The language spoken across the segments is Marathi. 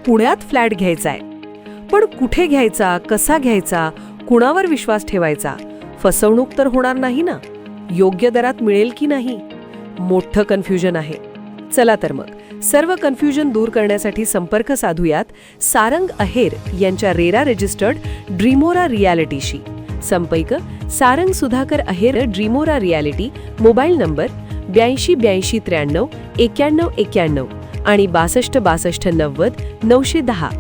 पुण्यात फ्लॅट घ्यायचा आहे. पण कुठे घ्यायचा, कसा घ्यायचा, कुणावर विश्वास ठेवायचा? फसवणूक तर होणार नाही ना? योग्य दरात मिळेल की नाही? मोठं कन्फ्युजन आहे. चला तर मग सर्व कन्फ्युजन दूर करण्यासाठी संपर्क साधूयात सारंग अहेर यांच्या रेरा रजिस्टर्ड ड्रीमोरा रियालिटीशी. संपर्क सारंग सुधाकर अहेर, ड्रीमोरा रियालिटी. मोबाईल नंबर 82 83 93 91 आणि 62 62 90 910.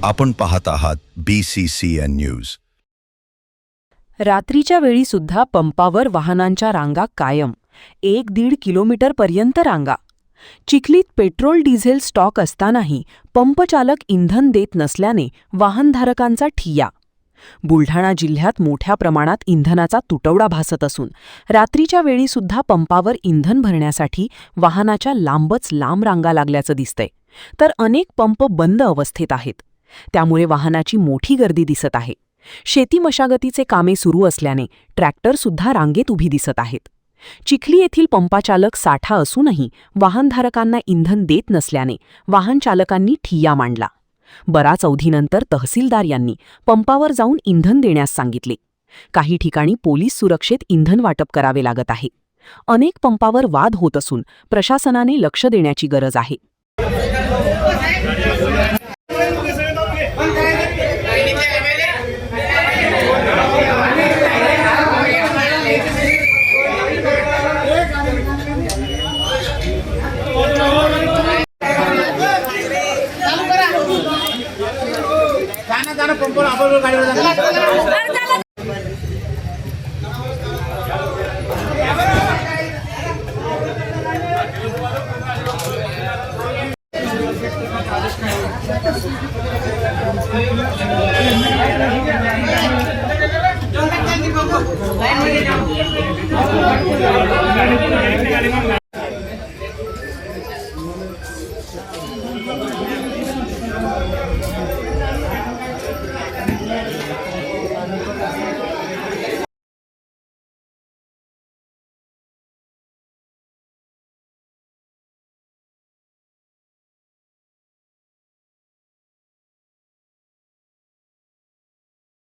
आपण पाहत आहात BCCN न्यूज. रात्रीच्या वेळी सुद्धा पंपावर वाहनांच्या रांगा कायम. 1-1.5 किलोमीटरपर्यंत रांगा. चिखलीत पेट्रोल डिझेल स्टॉक असतानाही पंपचालक इंधन देत नसल्याने वाहनधारकांचा ठिय्या. बुलढाणा जिल्ह्यात मोठ्या प्रमाणात इंधनाचा तुटवडा भासत असून रात्रीच्या वेळी सुद्धा पंपावर इंधन भरण्यासाठी वाहनाच्या लांबच लांब रांगा लागल्याचं दिसतंय. तर अनेक पंप बंद अवस्थेत आहेत. त्यामुळे वाहनाची मोठी गर्दी दिसत आहे. शेती मशागतीचे कामे सुरू असल्याने ट्रॅक्टरसुद्धा रांगेत उभी दिसत आहेत. चिखली येथील पंपाचालक साठा असूनही वाहनधारकांना इंधन देत नसल्याने वाहनचालकांनी ठिय्या मांडला. बराच अवधीनंतर तहसीलदार यांनी पंपावर जाऊन इंधन देण्यास सांगितले. काही ठिकाणी पोलीस सुरक्षेत इंधन वाटप करावे लागत आहे. अनेक पंपावर वाद होत असून प्रशासनाने लक्ष देण्याची गरज आहे.